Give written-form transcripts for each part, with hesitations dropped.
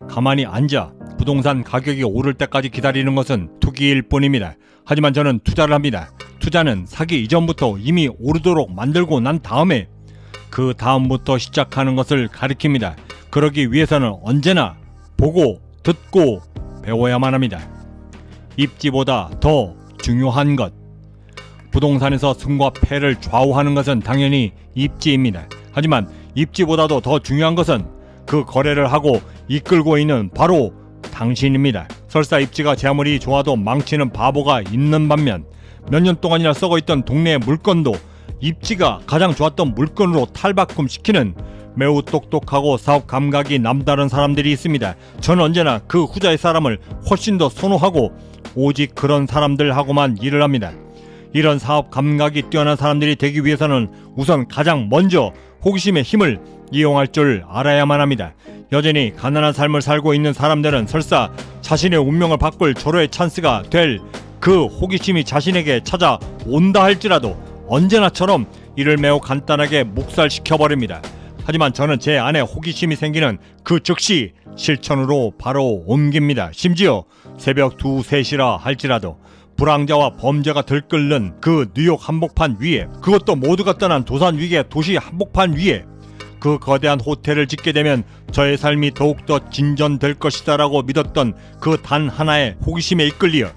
가만히 앉아 부동산 가격이 오를 때까지 기다리는 것은 투기일 뿐입니다. 하지만 저는 투자를 합니다. 투자는 사기 이전부터 이미 오르도록 만들고 난 다음에 그 다음부터 시작하는 것을 가리킵니다. 그러기 위해서는 언제나 보고 듣고 배워야만 합니다. 입지보다 더 중요한 것. 부동산에서 승과 패를 좌우하는 것은 당연히 입지입니다. 하지만 입지보다도 더 중요한 것은 그 거래를 하고 이끌고 있는 바로 당신입니다. 설사 입지가 제 아무리 좋아도 망치는 바보가 있는 반면 몇 년 동안이나 썩어있던 동네의 물건도 입지가 가장 좋았던 물건으로 탈바꿈시키는 매우 똑똑하고 사업 감각이 남다른 사람들이 있습니다. 저는 언제나 그 후자의 사람을 훨씬 더 선호하고 오직 그런 사람들하고만 일을 합니다. 이런 사업 감각이 뛰어난 사람들이 되기 위해서는 우선 가장 먼저 호기심의 힘을 이용할 줄 알아야만 합니다. 여전히 가난한 삶을 살고 있는 사람들은 설사 자신의 운명을 바꿀 절호의 찬스가 될 그 호기심이 자신에게 찾아온다 할지라도 언제나처럼 이를 매우 간단하게 묵살시켜버립니다. 하지만 저는 제 안에 호기심이 생기는 그 즉시 실천으로 바로 옮깁니다. 심지어 새벽 2, 3시라 할지라도 불황자와 범죄가 들끓는 그 뉴욕 한복판 위에, 그것도 모두가 떠난 도산 위계 도시 한복판 위에 그 거대한 호텔을 짓게 되면 저의 삶이 더욱더 진전될 것이다 라고 믿었던 그 단 하나의 호기심에 이끌리어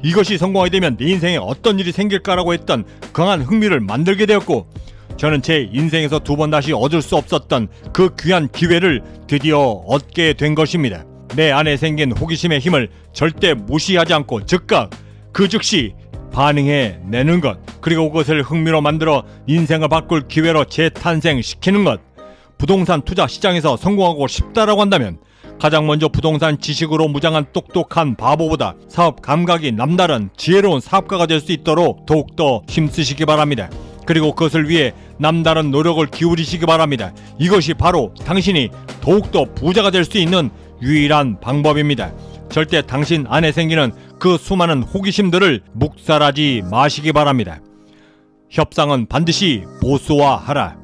이것이 성공하게 되면 내 인생에 어떤 일이 생길까라고 했던 강한 흥미를 만들게 되었고, 저는 제 인생에서 2번 다시 얻을 수 없었던 그 귀한 기회를 드디어 얻게 된 것입니다. 내 안에 생긴 호기심의 힘을 절대 무시하지 않고 즉각 그 즉시 반응해 내는 것, 그리고 그것을 흥미로 만들어 인생을 바꿀 기회로 재탄생시키는 것. 부동산 투자 시장에서 성공하고 싶다라고 한다면 가장 먼저 부동산 지식으로 무장한 똑똑한 바보보다 사업 감각이 남다른 지혜로운 사업가가 될 수 있도록 더욱더 힘쓰시기 바랍니다. 그리고 그것을 위해 남다른 노력을 기울이시기 바랍니다. 이것이 바로 당신이 더욱더 부자가 될 수 있는 유일한 방법입니다. 절대 당신 안에 생기는 그 수많은 호기심들을 묵살하지 마시기 바랍니다. 협상은 반드시 보수화하라.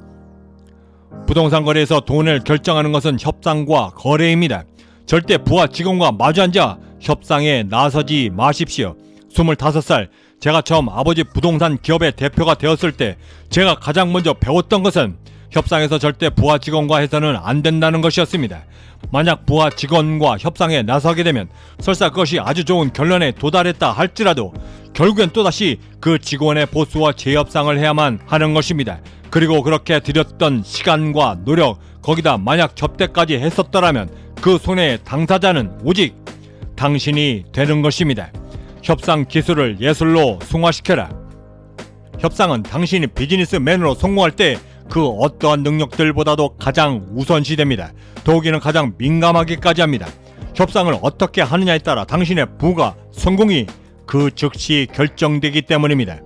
부동산 거래에서 돈을 결정하는 것은 협상과 거래입니다. 절대 부하 직원과 마주 앉아 협상에 나서지 마십시오. 25살 제가 처음 아버지 부동산 기업의 대표가 되었을 때 제가 가장 먼저 배웠던 것은 협상에서 절대 부하 직원과 해서는 안 된다는 것이었습니다. 만약 부하 직원과 협상에 나서게 되면 설사 그것이 아주 좋은 결론에 도달했다 할지라도 결국엔 또다시 그 직원의 보수와 재협상을 해야만 하는 것입니다. 그리고 그렇게 들였던 시간과 노력, 거기다 만약 접대까지 했었더라면 그 손해의 당사자는 오직 당신이 되는 것입니다. 협상 기술을 예술로 승화시켜라. 협상은 당신이 비즈니스맨으로 성공할 때 그 어떠한 능력들보다도 가장 우선시됩니다. 더욱이는 가장 민감하기까지 합니다. 협상을 어떻게 하느냐에 따라 당신의 부가, 성공이 그 즉시 결정되기 때문입니다.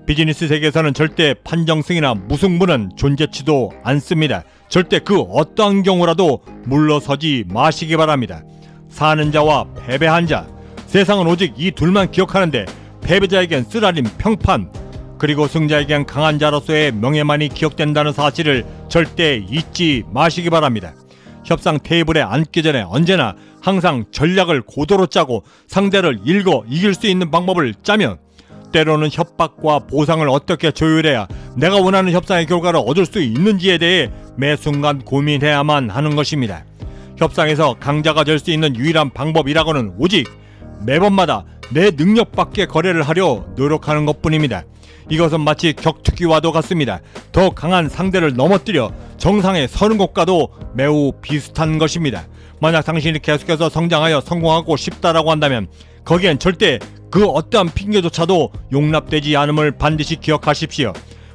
비즈니스 세계에서는 절대 판정승이나 무승부는 존재치도 않습니다. 절대 그 어떠한 경우라도 물러서지 마시기 바랍니다. 사는 자와 패배한 자, 세상은 오직 이 둘만 기억하는데 패배자에겐 쓰라린 평판, 그리고 승자에겐 강한 자로서의 명예만이 기억된다는 사실을 절대 잊지 마시기 바랍니다. 협상 테이블에 앉기 전에 언제나 항상 전략을 고도로 짜고 상대를 읽어 이길 수 있는 방법을 짜면 때로는 협박과 보상을 어떻게 조율해야 내가 원하는 협상의 결과를 얻을 수 있는지에 대해 매 순간 고민해야만 하는 것입니다. 협상에서 강자가 될 수 있는 유일한 방법이라고는 오직 매번마다 내 능력밖에 거래를 하려 노력하는 것뿐입니다. 이것은 마치 격투기와도 같습니다. 더 강한 상대를 넘어뜨려 정상에 서는 것과도 매우 비슷한 것입니다. 만약 당신이 계속해서 성장하여 성공하고 싶다라고 한다면 거기엔 절대 그 어떠한 핑계조차도 용납되지 않음을 반드시 기억하십시오.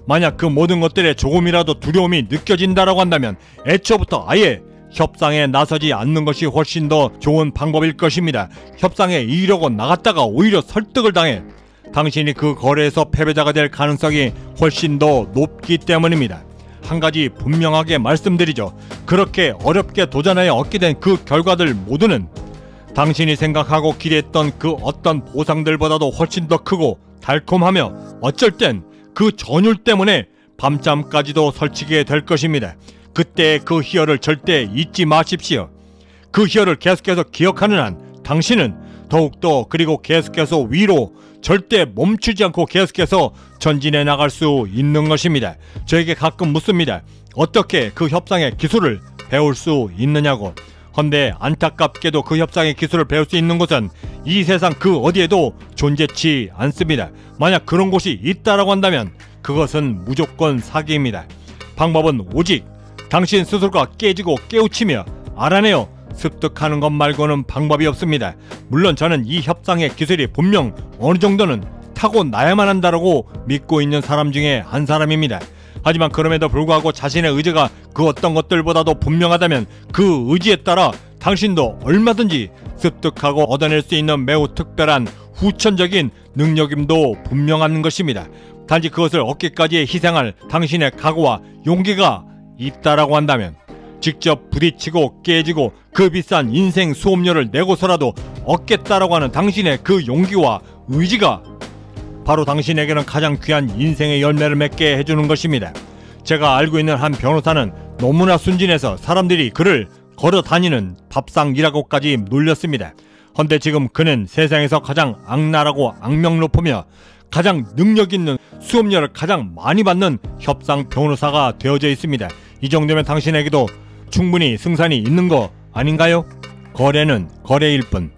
만약 그 모든 것들에 조금이라도 두려움이 느껴진다라고 한다면 애초부터 아예 협상에 나서지 않는 것이 훨씬 더 좋은 방법일 것입니다. 협상에 이르려고 나갔다가 오히려 설득을 당해 당신이 그 거래에서 패배자가 될 가능성이 훨씬 더 높기 때문입니다. 한 가지 분명하게 말씀드리죠. 그렇게 어렵게 도전하여 얻게 된 그 결과들 모두는 당신이 생각하고 기대했던 그 어떤 보상들보다도 훨씬 더 크고 달콤하며 어쩔 땐 그 전율 때문에 밤잠까지도 설치게 될 것입니다. 그때의 그 희열을 절대 잊지 마십시오. 그 희열을 계속해서 기억하는 한 당신은 더욱더 그리고 계속해서 위로 절대 멈추지 않고 계속해서 전진해 나갈 수 있는 것입니다. 저에게 가끔 묻습니다. 어떻게 그 협상의 기술을 배울 수 있느냐고. 헌데 안타깝게도 그 협상의 기술을 배울 수 있는 곳은 이 세상 그 어디에도 존재치 않습니다. 만약 그런 곳이 있다라고 한다면 그것은 무조건 사기입니다. 방법은 오직 당신 스스로가 깨지고 깨우치며 알아내어 습득하는 것 말고는 방법이 없습니다. 물론 저는 이 협상의 기술이 분명 어느 정도는 타고나야만 한다라고 믿고 있는 사람 중에 한 사람입니다. 하지만 그럼에도 불구하고 자신의 의지가 그 어떤 것들보다도 분명하다면 그 의지에 따라 당신도 얼마든지 습득하고 얻어낼 수 있는 매우 특별한 후천적인 능력임도 분명한 것입니다. 단지 그것을 얻기까지의 희생할 당신의 각오와 용기가 있다라고 한다면 직접 부딪히고 깨지고 그 비싼 인생 수업료를 내고서라도 얻겠다라고 하는 당신의 그 용기와 의지가 바로 당신에게는 가장 귀한 인생의 열매를 맺게 해주는 것입니다. 제가 알고 있는 한 변호사는 너무나 순진해서 사람들이 그를 걸어 다니는 밥상이라고까지 놀렸습니다. 헌데 지금 그는 세상에서 가장 악랄하고 악명 높으며 가장 능력 있는 수업료를 가장 많이 받는 협상 변호사가 되어져 있습니다. 이 정도면 당신에게도 충분히 승산이 있는 거 아닌가요? 거래는 거래일 뿐.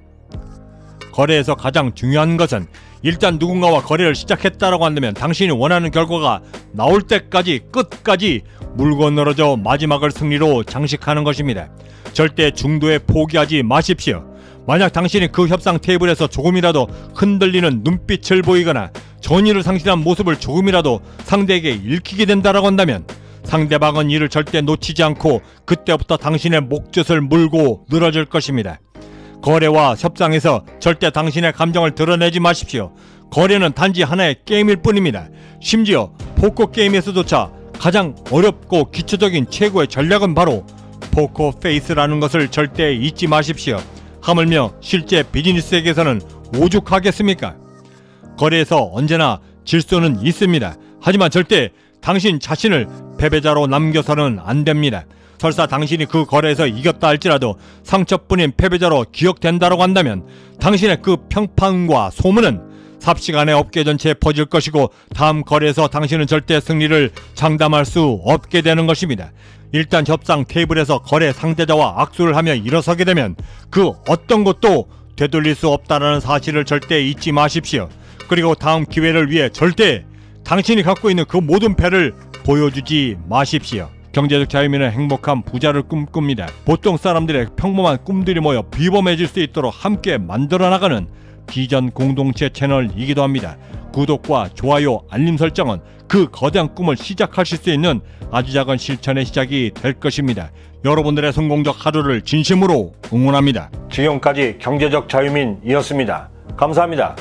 거래에서 가장 중요한 것은 일단 누군가와 거래를 시작했다라고 한다면 당신이 원하는 결과가 나올 때까지 끝까지 물건으로져 마지막을 승리로 장식하는 것입니다. 절대 중도에 포기하지 마십시오. 만약 당신이 그 협상 테이블에서 조금이라도 흔들리는 눈빛을 보이거나 전의를 상실한 모습을 조금이라도 상대에게 읽히게 된다라고 한다면 상대방은 이를 절대 놓치지 않고 그때부터 당신의 목젖을 물고 늘어질 것입니다. 거래와 협상에서 절대 당신의 감정을 드러내지 마십시오. 거래는 단지 하나의 게임일 뿐입니다. 심지어 포커 게임에서조차 가장 어렵고 기초적인 최고의 전략은 바로 포커 페이스라는 것을 절대 잊지 마십시오. 하물며 실제 비즈니스 세계에서는 오죽하겠습니까? 거래에서 언제나 질서는 있습니다. 하지만 절대 당신 자신을 패배자로 남겨서는 안 됩니다. 설사 당신이 그 거래에서 이겼다 할지라도 상처뿐인 패배자로 기억된다고 한다면 당신의 그 평판과 소문은 삽시간에 업계 전체에 퍼질 것이고 다음 거래에서 당신은 절대 승리를 장담할 수 없게 되는 것입니다. 일단 협상 테이블에서 거래 상대자와 악수를 하며 일어서게 되면 그 어떤 것도 되돌릴 수 없다는 사실을 절대 잊지 마십시오. 그리고 다음 기회를 위해 절대 당신이 갖고 있는 그 모든 패를 보여주지 마십시오. 경제적 자유민은 행복한 부자를 꿈꿉니다. 보통 사람들의 평범한 꿈들이 모여 비범해질 수 있도록 함께 만들어 나가는 비전 공동체 채널이기도 합니다. 구독과 좋아요, 알림 설정은 그 거대한 꿈을 시작하실 수 있는 아주 작은 실천의 시작이 될 것입니다. 여러분들의 성공적 하루를 진심으로 응원합니다. 지금까지 경제적 자유민이었습니다. 감사합니다.